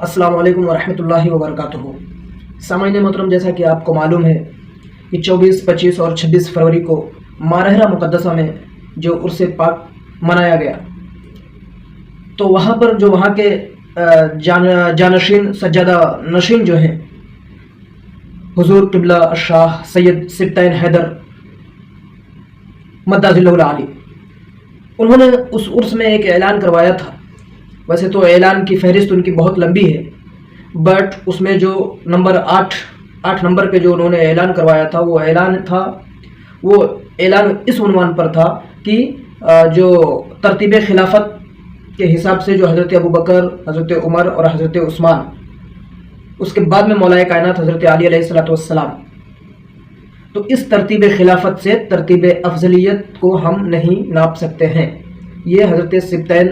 السلام علیکم ورحمۃ اللہ وبرکاتہ۔ سامعین محترم، جیسا کہ آپ کو معلوم ہے کہ 24، 25 اور 26 فروری کو ماہرہ مقدسہ میں جو عرس پاک منایا گیا، تو وہاں پر جو وہاں کے جانشین سجادہ نشین جو ہیں حضور قبلہ شاہ سید سبطین حیدر مدہ ذلہ العالی، انہوں نے اس عرس میں ایک اعلان کروایا تھا۔ ویسے تو اعلان کی فہرست ان کی بہت لمبی ہے، بٹ اس میں جو نمبر 8 نمبر پہ جو انہوں نے اعلان کروایا تھا، وہ اعلان اس عنوان پر تھا کہ جو ترتیب خلافت کے حساب سے جو حضرت ابوبکر، حضرت عمر اور حضرت عثمان، اس کے بعد میں مولا کائنات حضرت علی علیہ الصلوۃ والسلام، تو اس ترتیب خلافت سے ترتیب افضلیت کو ہم نہیں ناپ سکتے ہیں۔ یہ حضرت سبطین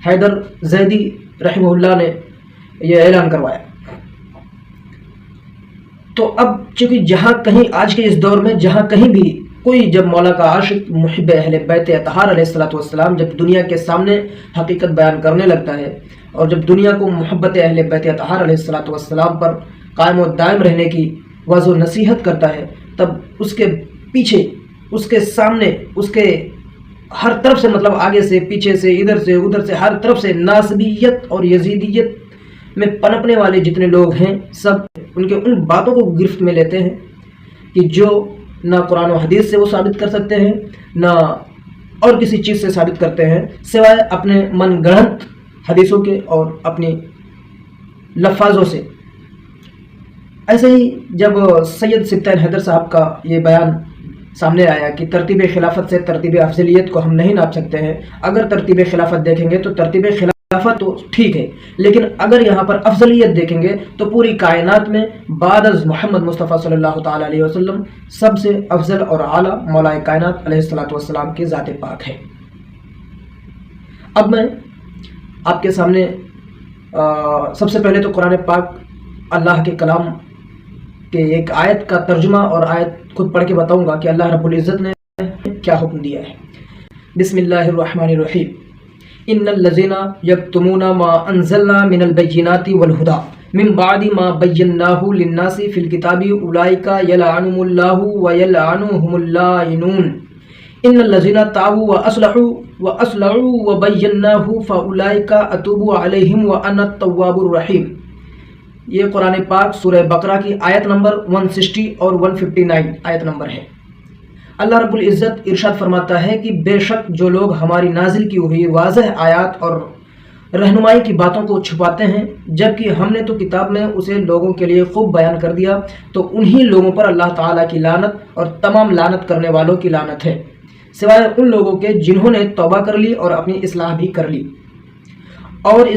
حیدر زیدی رحمہ اللہ نے یہ اعلان کروایا۔ تو اب چونکہ جہاں کہیں آج کے اس دور میں جہاں کہیں بھی کوئی جب مولا کا عاشق محب اہل بیت اطہار علیہ الصلوۃ والسلام جب دنیا کے سامنے حقیقت بیان کرنے لگتا ہے، اور جب دنیا کو محبت اہل بیت اطہار علیہ الصلوۃ والسلام پر قائم و دائم رہنے کی وعظ و نصیحت کرتا ہے، تب اس کے پیچھے، اس کے سامنے، اس کے ہر طرف سے، مطلب آگے سے، پیچھے سے، ادھر سے ادھر سے، ہر طرف سے ناصبیت اور یزیدیت میں پنپنے والے جتنے لوگ ہیں، سب ان کے ان باتوں کو گرفت میں لیتے ہیں کہ جو نہ قرآن و حدیث سے وہ ثابت کر سکتے ہیں، نہ اور کسی چیز سے ثابت کرتے ہیں، سوائے اپنے من گڑھنت حدیثوں کے اور اپنی لفاظوں سے۔ ایسے ہی جب سید سبطین حیدر صاحب کا یہ بیان سامنے آیا کہ ترتیب خلافت سے ترتیب افضلیت کو ہم نہیں ناپ سکتے ہیں، اگر ترتیب خلافت دیکھیں گے تو ترتیب خلافت تو ٹھیک ہے، لیکن اگر یہاں پر افضلیت دیکھیں گے تو پوری کائنات میں بعد از محمد مصطفیٰ صلی اللہ تعالی علیہ وسلم سب سے افضل اور اعلیٰ مولا کائنات علیہ الصلوۃ والسلام کی ذات پاک ہے۔ اب میں آپ کے سامنے سب سے پہلے تو قرآن پاک اللہ کے کلام کہ ایک آیت کا ترجمہ اور آیت خود پڑھ کے بتاؤں گا کہ اللہ رب العزت نے کیا حکم دیا ہے۔ بسم اللہ الرحمن الرحیم۔ ان الذین یکتمون ما انزلنا من البینات والہدی من بعد ما بیناہ للناس فی الکتاب اولئک یلعنهم اللہ ویلعنهم اللاعنون ان الذین تابوا واصلحوا وبیناہ فاولئک اتوب علیہم وانا التواب الرحیم۔ یہ قرآن پاک سورہ بقرہ کی آیت نمبر 160 اور 159 آیت نمبر ہے۔ اللہ رب العزت ارشاد فرماتا ہے کہ بے شک جو لوگ ہماری نازل کی ہوئی واضح آیات اور رہنمائی کی باتوں کو چھپاتے ہیں، جبکہ ہم نے تو کتاب میں اسے لوگوں کے لیے خوب بیان کر دیا، تو انہی لوگوں پر اللہ تعالیٰ کی لعنت اور تمام لعنت کرنے والوں کی لعنت ہے، سوائے ان لوگوں کے جنہوں نے توبہ کر لی اور اپنی اصلاح بھی کر لی اور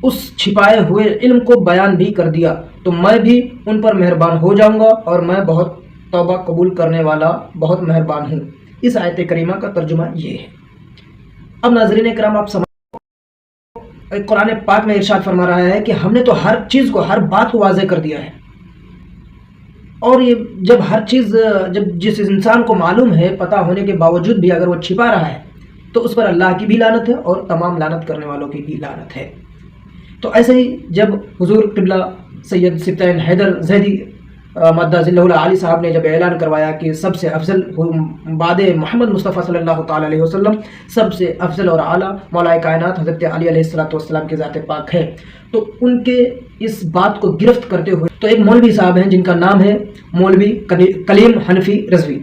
اس چھپائے ہوئے علم کو بیان بھی کر دیا، تو میں بھی ان پر مہربان ہو جاؤں گا اور میں بہت توبہ قبول کرنے والا، بہت مہربان ہوں۔ اس آیت کریمہ کا ترجمہ یہ ہے۔ اب ناظرین کرام، آپ سمجھ قرآن پاک میں ارشاد فرما رہا ہے کہ ہم نے تو ہر چیز کو، ہر بات کو واضح کر دیا ہے، اور یہ جب ہر چیز، جب جس انسان کو معلوم ہے، پتہ ہونے کے باوجود بھی اگر وہ چھپا رہا ہے، تو اس پر اللہ کی بھی لعنت ہے اور تمام لعنت کرنے والوں کی بھی لعنت ہے۔ تو ایسے ہی جب حضور قبلہ سید سبطین حیدر زیدی مدہ ذلہ العالی صاحب نے جب اعلان کروایا کہ سب سے افضل بعد محمد مصطفیٰ صلی اللہ تعالی علیہ وسلم سب سے افضل اور اعلیٰ مولا کائنات حضرت علی علیہ الصلوۃ والسلام کی ذات پاک ہے، تو ان کے اس بات کو گرفت کرتے ہوئے تو ایک مولوی صاحب ہیں جن کا نام ہے مولوی کلیم حنفی رضوی۔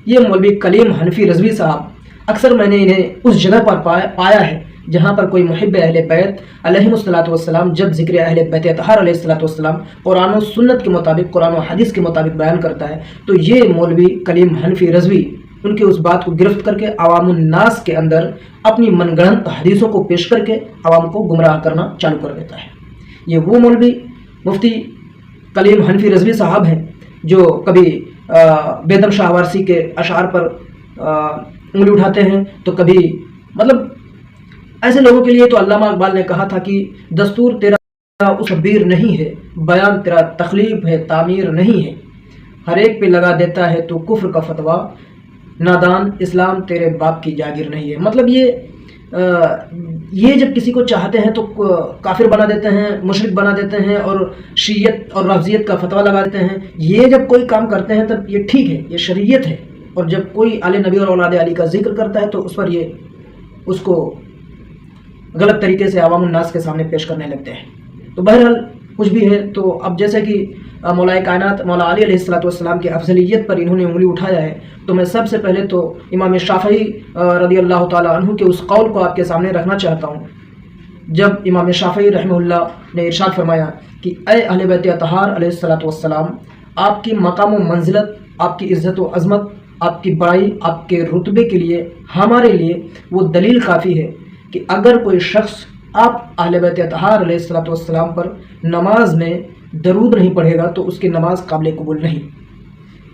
یہ مولوی کلیم حنفی رضوی صاحب، اکثر میں نے انہیں اس جگہ پر پایا ہے جہاں پر کوئی محب اہل بیت علیہ الصلوۃ والسلام جب ذکر اہل بیت اطہار علیہ الصلوۃ والسلام قرآن و سنت کے مطابق، قرآن و حدیث کے مطابق بیان کرتا ہے، تو یہ مولوی کلیم حنفی رضوی ان کے اس بات کو گرفت کر کے عوام الناس کے اندر اپنی من گڑھنت حدیثوں کو پیش کر کے عوام کو گمراہ کرنا چالو کر دیتا ہے۔ یہ وہ مولوی مفتی کلیم حنفی رضوی صاحب ہیں جو کبھی بیدم شاہ وارسی کے اشعار پر انگلی اٹھاتے ہیں، تو کبھی مطلب ایسے لوگوں کے لیے تو علامہ اقبال نے کہا تھا کہ دستور تیرا اس شبیر نہیں ہے، بیان تیرا تخلیق ہے، تعمیر نہیں ہے، ہر ایک پہ لگا دیتا ہے تو کفر کا فتویٰ، نادان اسلام تیرے باپ کی جاگیر نہیں ہے۔ مطلب یہ یہ جب کسی کو چاہتے ہیں تو کافر بنا دیتے ہیں، مشرک بنا دیتے ہیں اور شیعت اور رافضیت کا فتویٰ لگا دیتے ہیں۔ یہ جب کوئی کام کرتے ہیں تب یہ ٹھیک ہے، یہ شریعت ہے، اور جب کوئی آل نبی اور اولاد علی کا ذکر کرتا ہے تو اس پر یہ اس کو غلط طریقے سے عوام الناس کے سامنے پیش کرنے لگتے ہیں۔ تو بہرحال کچھ بھی ہے، تو اب جیسے کہ مولا کائنات مولا علی علیہ السلام کی افضلیت پر انہوں نے انگلی اٹھایا ہے، تو میں سب سے پہلے تو امام شافعی رضی اللہ تعالیٰ عنہ کے اس قول کو آپ کے سامنے رکھنا چاہتا ہوں، جب امام شافعی رحمہ اللہ نے ارشاد فرمایا کہ اے اہل بیت اطہار علیہ السلام، آپ کی مقام و منزلت، آپ کی عزت و عظمت، آپ کی بڑائی، آپ کے رتبے کے لیے ہمارے لیے وہ دلیل کافی ہے کہ اگر کوئی شخص آپ اہل بیت اطہار علیہ السلام پر نماز میں درود نہیں پڑھے گا تو اس کی نماز قابل قبول نہیں۔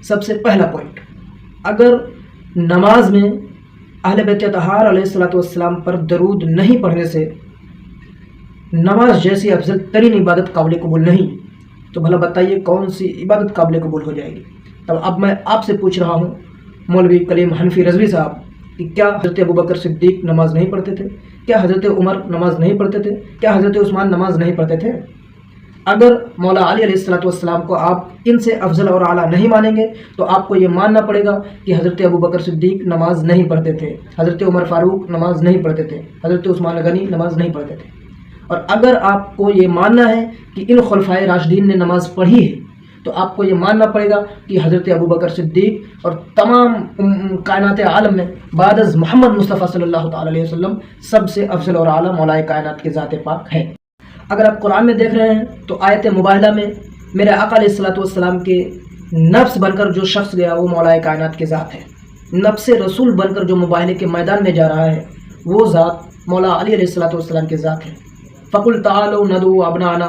سب سے پہلا پوائنٹ، اگر نماز میں اہل بیت اطہار علیہ السلام پر درود نہیں پڑھنے سے نماز جیسی افضل ترین عبادت قابل قبول نہیں، تو بھلا بتائیے کون سی عبادت قابل قبول ہو جائے گی؟ تب اب میں آپ سے پوچھ رہا ہوں مولوی کلیم حنفی رضوی صاحب کہ کیا حضرت ابوبکر صدیق نماز نہیں پڑھتے تھے؟ کیا حضرت عمر نماز نہیں پڑھتے تھے؟ کیا حضرت عثمان نماز نہیں پڑھتے تھے؟ اگر مولا علی علیہ السلام کو آپ ان سے افضل اور اعلیٰ نہیں مانیں گے تو آپ کو یہ ماننا پڑے گا کہ حضرت ابوبکر صدیق نماز نہیں پڑھتے تھے، حضرت عمر فاروق نماز نہیں پڑھتے تھے، حضرت عثمان غنی نماز نہیں پڑھتے تھے۔ اور اگر آپ کو یہ ماننا ہے کہ ان خلفائے راشدین نے نماز پڑھی ہے تو آپ کو یہ ماننا پڑے گا کہ حضرت ابوبکر صدیق اور تمام کائنات عالم میں بعد از محمد مصطفیٰ صلی اللہ تعالی علیہ وسلم سب سے افضل اور اعلیٰ مولا کائنات کے ذات پاک ہے۔ اگر آپ قرآن میں دیکھ رہے ہیں تو آیت مباہلہ میں میرے آقا علیہ السلام کے نفس بن کر جو شخص گیا وہ مولا کائنات کے ذات ہے، نفس رسول بن کر جو مباہلے کے میدان میں جا رہا ہے وہ ذات مولا علی علیہ السلام کے ذات ہے۔ فَقُلْ تَعَالَوْا نَدْعُوا أَبْنَاءَنَا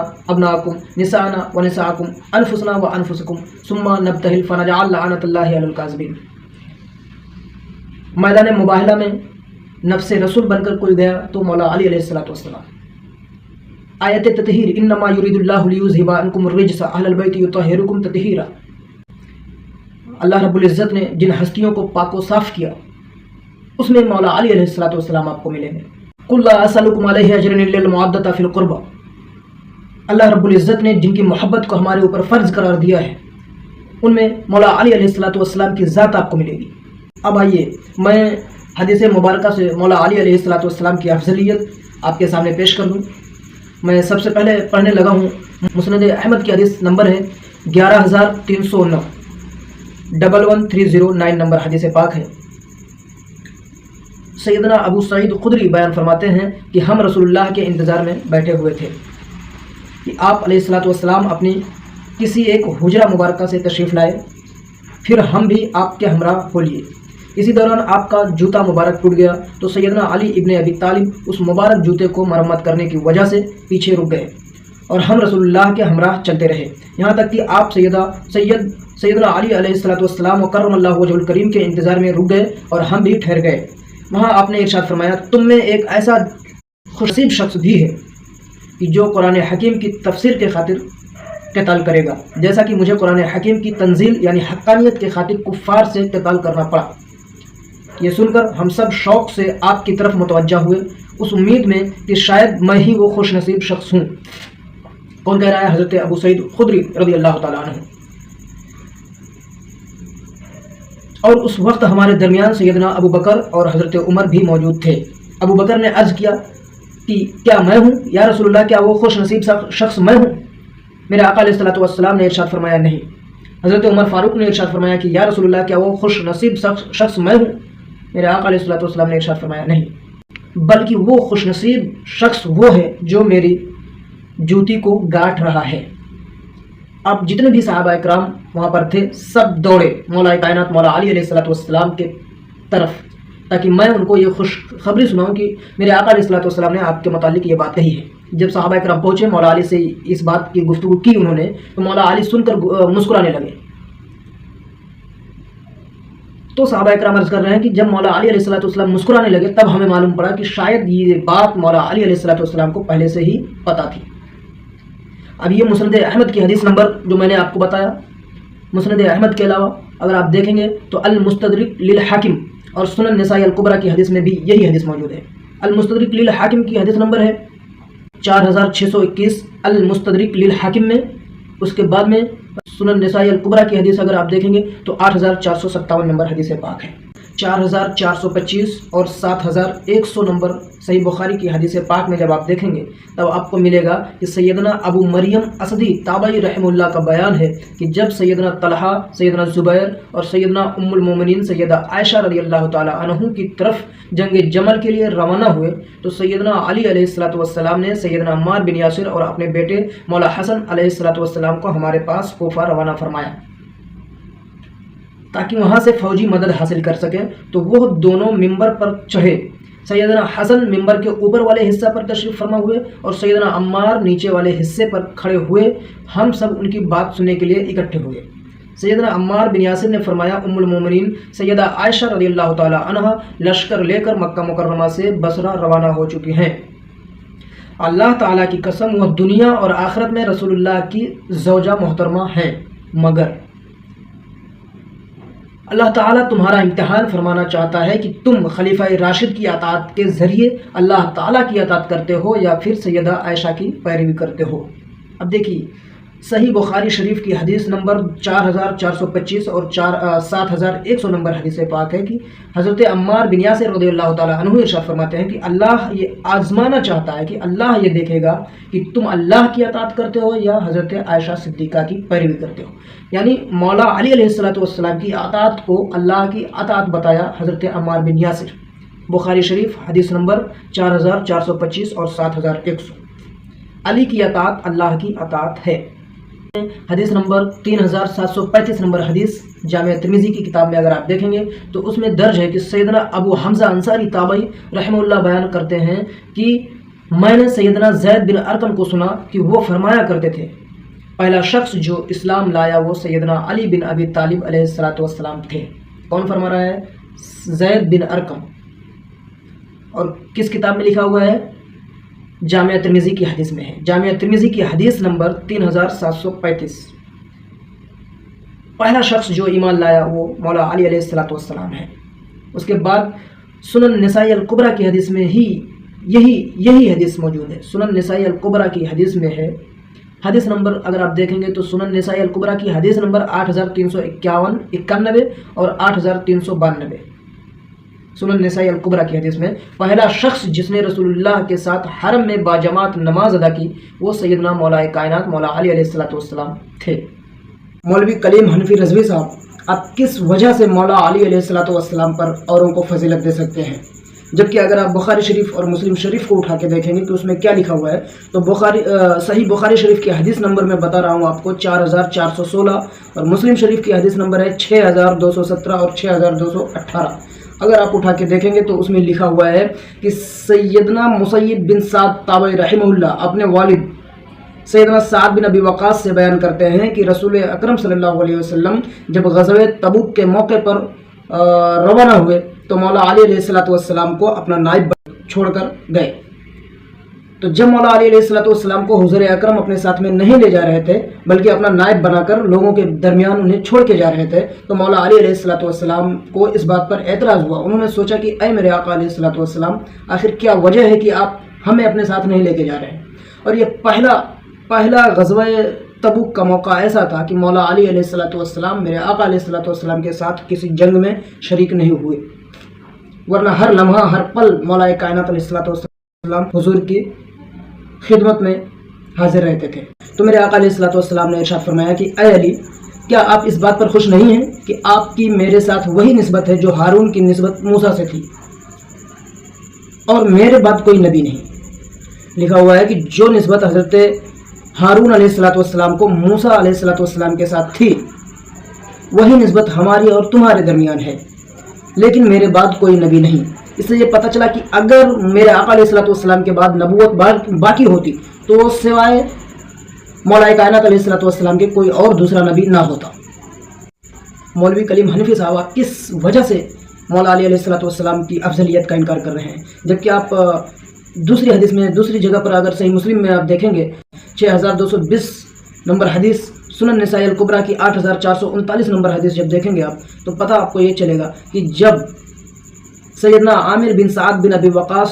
وَنِسَاءَنَا وَنِسَاءَكُمْ أَنفُسَنَا وَأَنفُسَكُمْ ثُمَّ نَبْتَهِلْ فَنَجْعَلْ لَعْنَةَ اللَّهِ عَلَى الْكَاذِبِينَ۔ میدان مباہلہ میں نفس رسول بن کر کوئی گیا تو مولا علی علیہ السلام۔ آیت تطہیر انما یرید اللہ لیذھب عنکم الرجس اہل البیت یطہرکم تطہیرا، اللہ رب العزت نے جن ہستیوں کو پاک و صاف کیا اس میں مولا علی علیہ السلام آپ کو ملیں گے۔ قل لا اسألکم علیہ اجرا الا المودۃ فی القربى، اللہ رب العزت نے جن کی محبت کو ہمارے اوپر فرض قرار دیا ہے ان میں مولا علی علیہ السلام کی ذات آپ کو ملے گی۔ اب آئیے میں حدیث مبارکہ سے مولا علی علیہ السلام کی افضلیت آپ کے سامنے پیش کر دوں۔ میں سب سے پہلے پڑھنے لگا ہوں، مسند احمد کی حدیث نمبر ہے 11309، 11309 نمبر حدیث پاک ہے۔ سیدنا ابو سعید خدری بیان فرماتے ہیں کہ ہم رسول اللہ کے انتظار میں بیٹھے ہوئے تھے کہ آپ علیہ السلام اپنی کسی ایک حجرہ مبارکہ سے تشریف لائے، پھر ہم بھی آپ کے ہمراہ ہو لیے۔ اسی دوران آپ کا جوتا مبارک ٹوٹ گیا تو سیدنا علی ابن ابی طالب اس مبارک جوتے کو مرمت کرنے کی وجہ سے پیچھے رک گئے اور ہم رسول اللہ کے ہمراہ چلتے رہے، یہاں تک کہ آپ سیدنا علی علیہ السلام و کرم اللہ وجہ الکریم کے انتظار میں رک گئے اور ہم بھی ٹھہر گئے۔ وہاں آپ نے ارشاد فرمایا تم میں ایک ایسا خوش نصیب شخص بھی ہے کہ جو قرآن حکیم کی تفسیر کے خاطر قتال کرے گا، جیسا کہ مجھے قرآن حکیم کی تنزیل یعنی حقانیت کے خاطر کفار سے قتال کرنا پڑا۔ یہ سن کر ہم سب شوق سے آپ کی طرف متوجہ ہوئے اس امید میں کہ شاید میں ہی وہ خوش نصیب شخص ہوں۔ کون کہہ رہا ہے؟ حضرت ابو سعید خدری رضی اللہ تعالیٰ عنہ۔ اور اس وقت ہمارے درمیان سیدنا ابو بکر اور حضرت عمر بھی موجود تھے۔ ابو بکر نے عرض کیا کہ کیا میں ہوں یا رسول اللہ، کیا وہ خوش نصیب شخص میں ہوں؟ میرے آقا علیہ السلام نے ارشاد فرمایا نہیں۔ حضرت عمر فاروق نے ارشاد فرمایا کہ یا رسول اللہ، کیا وہ خوش نصیب شخص میں ہوں؟ میرے آقا علیہ السلام نے ارشاد فرمایا نہیں، بلکہ وہ خوش نصیب شخص وہ ہے جو میری جوتی کو گاٹھ رہا ہے۔ اب جتنے بھی صحابہ اکرام وہاں پر تھے سب دوڑے مولا کائنات مولا علی علیہ السلام کے طرف تاکہ میں ان کو یہ خوش خبری سناؤں کہ میرے آقا علیہ السلام نے آپ کے متعلق یہ بات کہی ہے۔ جب صحابہ اکرام پہنچے مولا علی سے اس بات کی گفتگو کی انہوں نے تو مولا علی سن کر مسکرانے لگے۔ تو صحابہ اکرام عرض کر رہے ہیں کہ جب مولا علی علیہ السلام مسکرانے لگے تب ہمیں معلوم پڑا کہ شاید یہ بات مولا علی علیہ السلام کو پہلے سے ہی پتہ تھی۔ اب یہ مسند احمد کی حدیث نمبر جو میں نے آپ کو بتایا، مسند احمد کے علاوہ اگر آپ دیکھیں گے تو المستدرک للحاکم اور سنن نسائی الکبریٰ کی حدیث میں بھی یہی حدیث موجود ہے۔ المستدرک للحاکم کی حدیث نمبر ہے 4621 المستدرک للحاکم میں. اس کے بعد میں سنن نسائی الکبریٰ کی حدیث اگر آپ دیکھیں گے تو 8457 نمبر حدیث پاک ہے. 4425 اور 7100 نمبر صحیح بخاری کی حدیث پاک میں جب آپ دیکھیں گے تب آپ کو ملے گا کہ سیدنا ابو مریم اسدی تابعی رحمہ اللہ کا بیان ہے کہ جب سیدنا طلحہ، سیدنا زبیر اور سیدنا ام المومنین سیدہ عائشہ رضی اللہ تعالی عنہ کی طرف جنگ جمل کے لیے روانہ ہوئے تو سیدنا علی علیہ الصلوۃ والسلام نے سیدنا عمار بن یاسر اور اپنے بیٹے مولا حسن علیہ الصلوۃ والسلام کو ہمارے پاس کوفہ روانہ فرمایا تاکہ وہاں سے فوجی مدد حاصل کر سکیں. تو وہ دونوں ممبر پر چڑھے. سیدنا حسن ممبر کے اوپر والے حصہ پر تشریف فرما ہوئے اور سیدنا عمار نیچے والے حصے پر کھڑے ہوئے. ہم سب ان کی بات سننے کے لیے اکٹھے ہوئے. سیدنا عمار بن یاسر نے فرمایا ام المومنین سیدہ عائشہ رضی اللہ تعالی عنہا لشکر لے کر مکہ مکرمہ سے بصرہ روانہ ہو چکی ہیں. اللہ تعالیٰ کی قسم وہ دنیا اور آخرت میں رسول اللہ کی زوجہ محترمہ ہیں، مگر اللہ تعالیٰ تمہارا امتحان فرمانا چاہتا ہے کہ تم خلیفہ راشد کی اطاعت کے ذریعے اللہ تعالیٰ کی اطاعت کرتے ہو یا پھر سیدہ عائشہ کی پیروی کرتے ہو. اب دیکھیے صحیح بخاری شریف کی حدیث نمبر 4425 اور 7100 نمبر حدیث پاک ہے کہ حضرت عمار بن یاسر رضی اللہ تعالیٰ عنہ ارشاد فرماتے ہیں کہ اللہ یہ آزمانا چاہتا ہے کہ اللہ یہ دیکھے گا کہ تم اللہ کی اطاعت کرتے ہو یا حضرت عائشہ صدیقہ کی پیروی کرتے ہو. یعنی مولا علی علیہ الصلوۃ والسلام کی اطاعت کو اللہ کی اطاعت بتایا حضرت عمار بن یاسر. بخاری شریف حدیث نمبر 4425 اور 7100. علی کی اطاعت اللہ کی اطاعت ہے. حدیث نمبر 3735 نمبر حدیث جامع ترمذی کی کتاب میں اگر آپ دیکھیں گے تو اس میں درج ہے کہ سیدنا ابو حمزہ انصاری تابعی رحمہ اللہ بیان کرتے ہیں کہ میں نے سیدنا زید بن ارقم کو سنا کہ وہ فرمایا کرتے تھے پہلا شخص جو اسلام لایا وہ سیدنا علی بن ابی طالب علیہ الصلوۃ والسلام تھے. کون فرما رہا ہے؟ زید بن ارقم. اور کس کتاب میں لکھا ہوا ہے؟ جامعہ ترمذی کی حدیث میں ہے. جامعہ ترمذی کی حدیث نمبر 3735. پہلا شخص جو ایمان لایا وہ مولا علی علیہ الصلوۃ والسلام ہے. اس کے بعد سنن نسائی الکبریٰ کی حدیث میں ہی یہی حدیث موجود ہے. سنن نسائی الکبریٰ کی حدیث میں ہے. حدیث نمبر اگر آپ دیکھیں گے تو سنن نسائی الکبریٰ کی حدیث نمبر 8351 اور 8392. سنن نسائی الکبریٰ کی حدیث میں پہلا شخص جس نے رسول اللہ کے ساتھ حرم میں باجماعت نماز ادا کی وہ سیدنا مولا کائنات مولا علی علیہ الصلوۃ والسلام تھے. مولوی کلیم حنفی رضوی صاحب آپ کس وجہ سے مولا علی علیہ الصلوۃ والسلام پر اوروں کو فضیلت دے سکتے ہیں؟ جبکہ اگر آپ بخاری شریف اور مسلم شریف کو اٹھا کے دیکھیں گے کہ اس میں کیا لکھا ہوا ہے تو صحیح بخاری شریف کی حدیث نمبر میں بتا رہا ہوں آپ کو 4416 اور مسلم شریف کی حدیث نمبر ہے 6217 اور 6218. اگر آپ اٹھا کے دیکھیں گے تو اس میں لکھا ہوا ہے کہ سیدنا مسیب بن سعد تابعی رحمہ اللہ اپنے والد سیدنا سعد بن ابی وقاص سے بیان کرتے ہیں کہ رسول اکرم صلی اللہ علیہ وسلم جب غزوہ تبوک کے موقع پر روانہ ہوئے تو مولا علی علیہ الصلوۃ والسلام کو اپنا نائب چھوڑ کر گئے. تو جب مولا علی علیہ الصلوۃ والسلام کو حضور اکرم اپنے ساتھ میں نہیں لے جا رہے تھے بلکہ اپنا نائب بنا کر لوگوں کے درمیان انہیں چھوڑ کے جا رہے تھے تو مولا علی علیہ الصلوۃ والسلام کو اس بات پر اعتراض ہوا. انہوں نے سوچا کہ اے میرے آقا علیہ الصلوۃ والسلام آخر کیا وجہ ہے کہ آپ ہمیں اپنے ساتھ نہیں لے کے جا رہے ہیں؟ اور یہ پہلا غزوہ تبوک کا موقع ایسا تھا کہ مولا علی علیہ الصلوۃ والسلام میرے آقا علیہ الصلوۃ والسلام کے ساتھ کسی جنگ میں شریک نہیں ہوئے، ورنہ ہر لمحہ ہر پل مولا کائنات علیہ الصلوۃ والسلام حضور کی خدمت میں حاضر رہتے تھے. تو میرے آقا علیہ الصلوۃ والسلام نے ارشاد فرمایا کہ اے علی کیا آپ اس بات پر خوش نہیں ہیں کہ آپ کی میرے ساتھ وہی نسبت ہے جو ہارون کی نسبت موسیٰ سے تھی اور میرے بعد کوئی نبی نہیں. لکھا ہوا ہے کہ جو نسبت حضرت ہارون علیہ الصلوۃ والسلام کو موسیٰ علیہ الصلوۃ والسلام کے ساتھ تھی وہی نسبت ہماری اور تمہارے درمیان ہے، لیکن میرے بعد کوئی نبی نہیں. اس سے یہ پتہ چلا کہ اگر میرے آقا علیہ الصلوۃ والسلام کے بعد نبوت باقی ہوتی تو سوائے مولا کائنات علیہ الصلوۃ والسلام کے کوئی اور دوسرا نبی نہ ہوتا. مولوی کلیم حنفی صاحب کس وجہ سے مولا علی علیہ الصلوۃ والسلام کی افضلیت کا انکار کر رہے ہیں، جبکہ آپ دوسری حدیث میں دوسری جگہ پر اگر صحیح مسلم میں آپ دیکھیں گے 6220 نمبر حدیث، سنن نسائی الکبریٰ کی 8439 نمبر حدیث جب دیکھیں گے آپ تو پتہ آپ کو یہ چلے گا کہ جب سیدنا عامر بن سعد بن ابی وقاص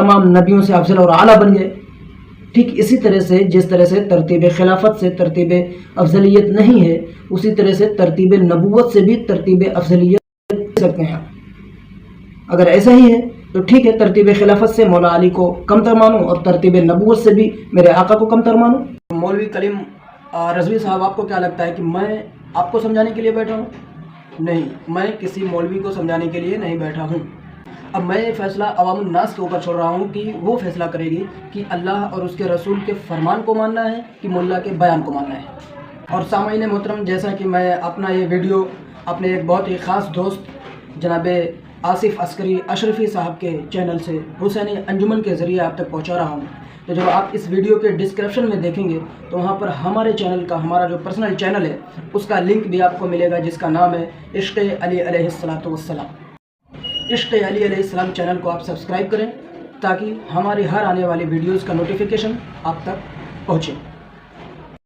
تمام نبیوں سے افضل اور اعلیٰ بن گئے۔ ٹھیک اسی طرح سے جس طرح سے ترتیب خلافت سے ترتیب افضلیت نہیں ہے، اسی طرح سے ترتیب نبوت سے بھی ترتیب افضلیت دے سکتے ہیں۔ اگر ایسا ہی ہے تو ٹھیک ہے، ترتیب خلافت سے مولا علی کو کم تر مانو اور ترتیب نبوت سے بھی میرے آقا کو کم تر مانو۔ مولوی کلیم رضوی صاحب، آپ کو کیا لگتا ہے کہ میں آپ کو سمجھانے کے لیے بیٹھا ہوں؟ نہیں، میں کسی مولوی کو سمجھانے کے لیے نہیں بیٹھا ہوں۔ اب میں یہ فیصلہ عوام الناس کے اوپر چھوڑ رہا ہوں کہ وہ فیصلہ کرے گی کہ اللہ اور اس کے رسول کے فرمان کو ماننا ہے کہ ملا کے بیان کو ماننا ہے۔ اور سامعین محترم، جیسا کہ میں اپنا یہ ویڈیو اپنے ایک بہت ہی خاص دوست جناب آصف عسکری اشرفی صاحب کے چینل سے حسینی انجمن کے ذریعے آپ تک پہنچا رہا ہوں، تو جب آپ اس ویڈیو کے ڈسکرپشن میں دیکھیں گے تو وہاں پر ہمارے چینل کا، ہمارا جو پرسنل چینل ہے، اس کا لنک بھی آپ کو ملے گا، جس کا نام ہے عشق علی علیہ السلام۔ عشق علی علیہ السلام چینل کو آپ سبسکرائب کریں تاکہ ہماری ہر آنے والی ویڈیوز کا نوٹیفیکیشن آپ تک پہنچے۔